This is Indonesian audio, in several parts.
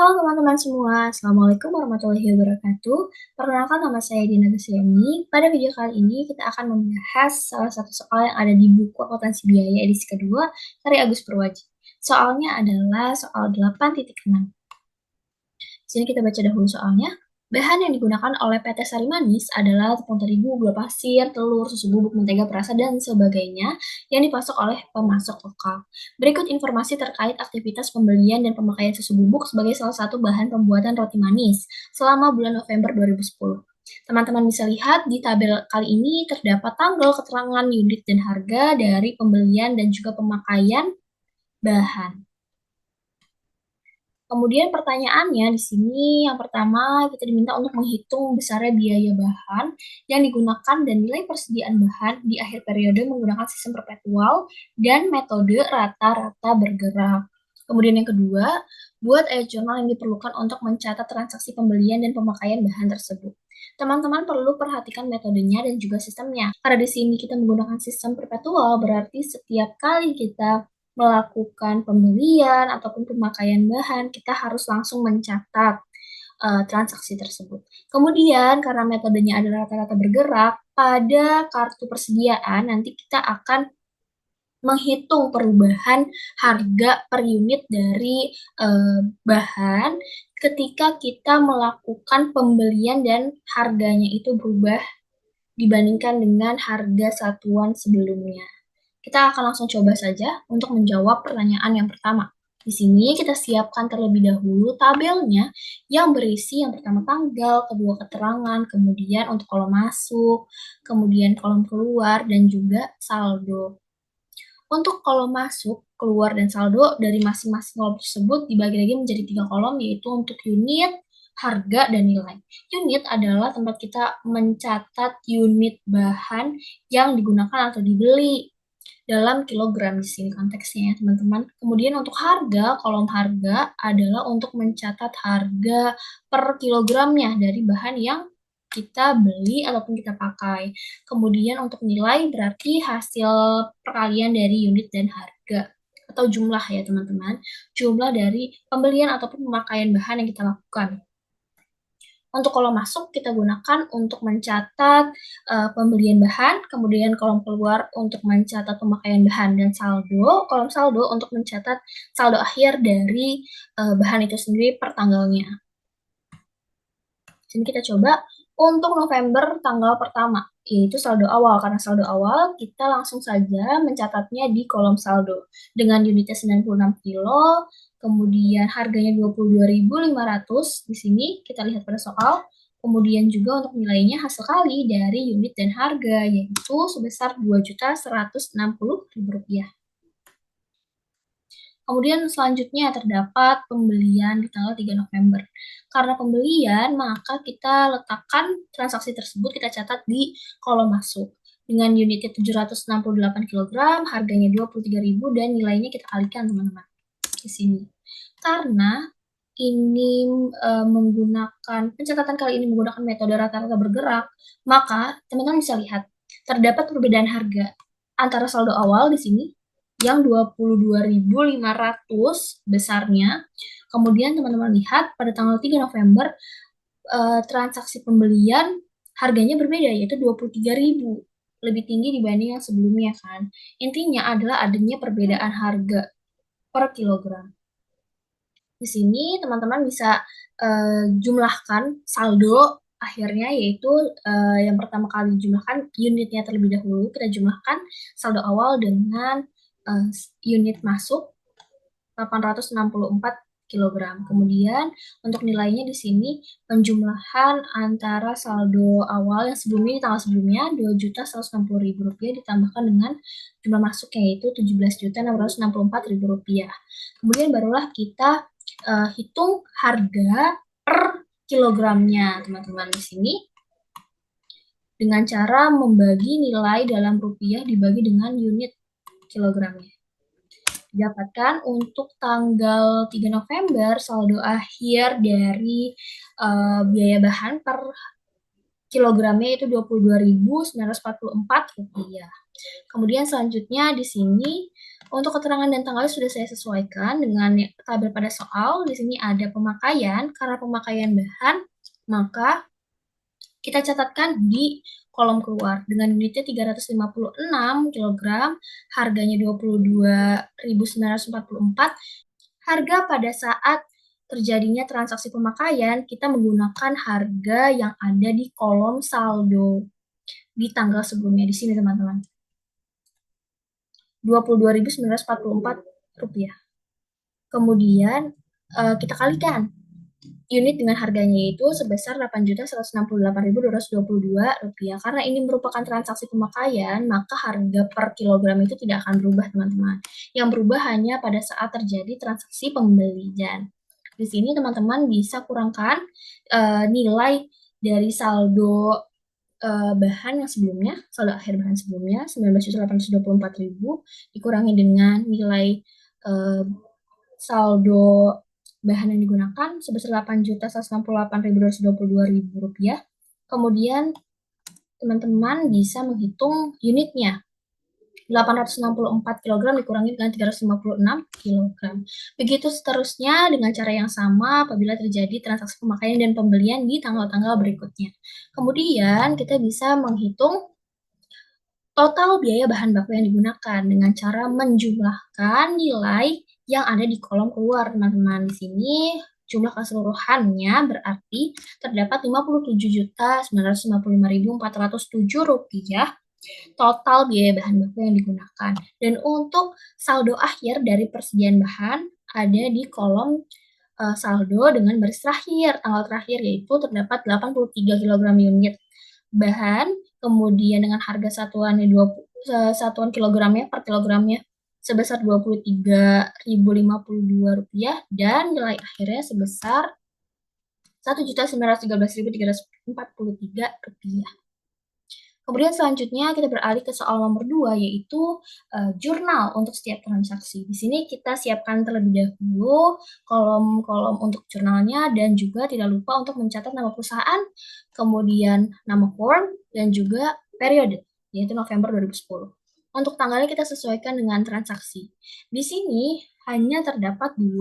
Halo teman-teman semua, Assalamualaikum warahmatullahi wabarakatuh. Perkenalkan nama saya Dina Gesiani. Pada video kali ini kita akan membahas salah satu soal yang ada di buku akuntansi biaya edisi kedua karya Agus Purwaji. Soalnya adalah soal 8.6. Di sini kita baca dahulu soalnya. Bahan yang digunakan oleh PT Sari Manis adalah tepung terigu, gula pasir, telur, susu bubuk, mentega perasa, dan sebagainya yang dipasok oleh pemasok lokal. Berikut informasi terkait aktivitas pembelian dan pemakaian susu bubuk sebagai salah satu bahan pembuatan roti manis selama bulan November 2010. Teman-teman bisa lihat di tabel kali ini terdapat tanggal, keterangan, unit, dan harga dari pembelian dan juga pemakaian bahan. Kemudian pertanyaannya di sini yang pertama kita diminta untuk menghitung besarnya biaya bahan yang digunakan dan nilai persediaan bahan di akhir periode menggunakan sistem perpetual dan metode rata-rata bergerak. Kemudian yang kedua, buat jurnal yang diperlukan untuk mencatat transaksi pembelian dan pemakaian bahan tersebut. Teman-teman perlu perhatikan metodenya dan juga sistemnya. Karena di sini kita menggunakan sistem perpetual, berarti setiap kali kita melakukan pembelian ataupun pemakaian bahan, kita harus langsung mencatat transaksi tersebut. Kemudian karena metodenya adalah rata-rata bergerak, pada kartu persediaan nanti kita akan menghitung perubahan harga per unit dari bahan ketika kita melakukan pembelian dan harganya itu berubah dibandingkan dengan harga satuan sebelumnya. Kita akan langsung coba saja untuk menjawab pertanyaan yang pertama. Di sini kita siapkan terlebih dahulu tabelnya yang berisi yang pertama tanggal, kedua keterangan, kemudian untuk kolom masuk, kemudian kolom keluar, dan juga saldo. Untuk kolom masuk, keluar, dan saldo dari masing-masing kolom tersebut dibagi lagi menjadi 3 kolom, yaitu untuk unit, harga, dan nilai. Unit adalah tempat kita mencatat unit bahan yang digunakan atau dibeli dalam kilogram di sini konteksnya ya teman-teman. Kemudian untuk harga, kolom harga adalah untuk mencatat harga per kilogramnya dari bahan yang kita beli ataupun kita pakai. Kemudian untuk nilai berarti hasil perkalian dari unit dan harga atau jumlah ya teman-teman. Jumlah dari pembelian ataupun pemakaian bahan yang kita lakukan. Untuk kolom masuk kita gunakan untuk mencatat pembelian bahan, kemudian kolom keluar untuk mencatat pemakaian bahan, dan saldo, kolom saldo untuk mencatat saldo akhir dari bahan itu sendiri per tanggalnya. Sini kita coba untuk November tanggal pertama, yaitu saldo awal. Karena saldo awal, kita langsung saja mencatatnya di kolom saldo. Dengan unitnya 96 kilo, kemudian harganya 22.500. Di sini kita lihat pada soal. Kemudian juga untuk nilainya hasil kali dari unit dan harga, yaitu sebesar Rp2.160.000. Kemudian selanjutnya terdapat pembelian di tanggal 3 November. Karena pembelian, maka kita letakkan transaksi tersebut, kita catat di kolom masuk. Dengan unitnya 768 kg, harganya 23.000 dan nilainya kita kalikan teman-teman di sini. Karena ini menggunakan, pencatatan kali ini menggunakan metode rata-rata bergerak, maka teman-teman bisa lihat terdapat perbedaan harga antara saldo awal di sini yang 22.500 besarnya. Kemudian teman-teman lihat pada tanggal 3 November transaksi pembelian harganya berbeda, yaitu 23.000, lebih tinggi dibanding yang sebelumnya kan. Intinya adalah adanya perbedaan harga per kilogram. Di sini teman-teman bisa jumlahkan saldo akhirnya, yaitu yang pertama kali jumlahkan unitnya terlebih dahulu, kita jumlahkan saldo awal dengan unit masuk 864 kg. Kemudian untuk nilainya di sini penjumlahan antara saldo awal yang sebelumnya di tanggal sebelumnya Rp2.160.000 ditambahkan dengan jumlah masuknya yaitu Rp17.664.000. Kemudian barulah kita hitung harga per kilogramnya teman-teman di sini dengan cara membagi nilai dalam rupiah dibagi dengan unit kilogramnya. Didapatkan untuk tanggal 3 November saldo akhir dari biaya bahan per kilogramnya itu Rp22.944. Kemudian selanjutnya di sini untuk keterangan dan tanggalnya sudah saya sesuaikan dengan tabel pada soal. Di sini ada pemakaian, karena pemakaian bahan, maka kita catatkan di kolom keluar dengan unitnya 356 kg, harganya 22.944. Harga pada saat terjadinya transaksi pemakaian, kita menggunakan harga yang ada di kolom saldo di tanggal sebelumnya di sini teman-teman. Rp22.944. Kemudian kita kalikan unit dengan harganya itu sebesar Rp8.168.222. Karena ini merupakan transaksi pemakaian, maka harga per kilogram itu tidak akan berubah, teman-teman. Yang berubah hanya pada saat terjadi transaksi pembelian. Di sini teman-teman bisa kurangkan nilai dari saldo bahan yang sebelumnya, saldo akhir bahan sebelumnya 19.824.000 dikurangi dengan nilai saldo bahan yang digunakan sebesar Rp8.168.222. Kemudian teman-teman bisa menghitung unitnya. 864 kg dikurangi dengan 356 kg. Begitu seterusnya dengan cara yang sama apabila terjadi transaksi pemakaian dan pembelian di tanggal-tanggal berikutnya. Kemudian kita bisa menghitung total biaya bahan baku yang digunakan dengan cara menjumlahkan nilai yang ada di kolom keluar, teman-teman. Di sini jumlah keseluruhannya berarti terdapat Rp57.955.407 total biaya bahan baku yang digunakan. Dan untuk saldo akhir dari persediaan bahan ada di kolom saldo dengan baris terakhir, tanggal terakhir, yaitu terdapat 83 kg unit bahan, kemudian dengan harga satuannya satuan kilogramnya per kilogramnya sebesar Rp23.052 dan nilai akhirnya sebesar Rp1.913.343. Kemudian selanjutnya kita beralih ke soal nomor 2, yaitu jurnal untuk setiap transaksi. Di sini kita siapkan terlebih dahulu kolom-kolom untuk jurnalnya dan juga tidak lupa untuk mencatat nama perusahaan, kemudian nama form, dan juga periode, yaitu November 2010. Untuk tanggalnya kita sesuaikan dengan transaksi. Di sini hanya terdapat 2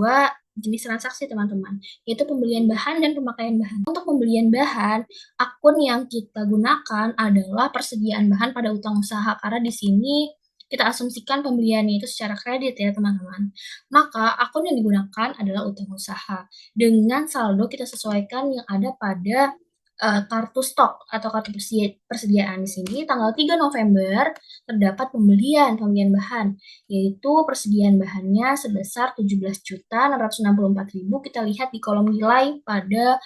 jenis transaksi, teman-teman, yaitu pembelian bahan dan pemakaian bahan. Untuk pembelian bahan, akun yang kita gunakan adalah persediaan bahan pada utang usaha, karena di sini kita asumsikan pembeliannya itu secara kredit ya, teman-teman. Maka akun yang digunakan adalah utang usaha. Dengan saldo kita sesuaikan yang ada pada kartu stok atau kartu persediaan. Di sini tanggal 3 November terdapat pembelian bahan, yaitu persediaan bahannya sebesar 17.664.000. Kita lihat di kolom nilai pada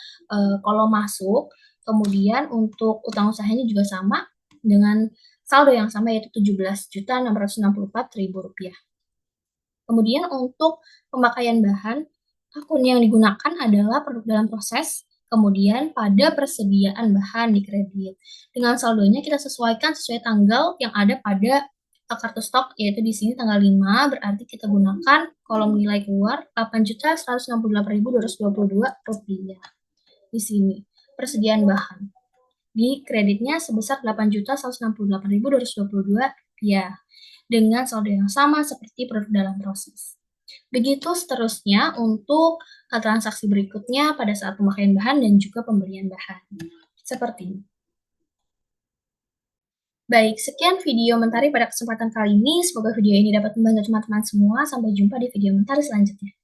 kolom masuk. Kemudian untuk utang usahanya juga sama dengan saldo yang sama, yaitu Rp17.664.000. Kemudian untuk pemakaian bahan, akun yang digunakan adalah produk dalam proses, kemudian pada persediaan bahan di kredit. Dengan saldonya kita sesuaikan sesuai tanggal yang ada pada kartu stok, yaitu di sini tanggal 5, berarti kita gunakan kolom nilai keluar Rp8.168.222. Di sini persediaan bahan. Di kreditnya sebesar Rp8.168.222 dengan saldo yang sama seperti produk dalam proses. Begitu seterusnya untuk transaksi berikutnya pada saat pemakaian bahan dan juga pembelian bahan. Seperti ini. Baik, sekian video Mentari pada kesempatan kali ini. Semoga video ini dapat membantu teman-teman semua. Sampai jumpa di video Mentari selanjutnya.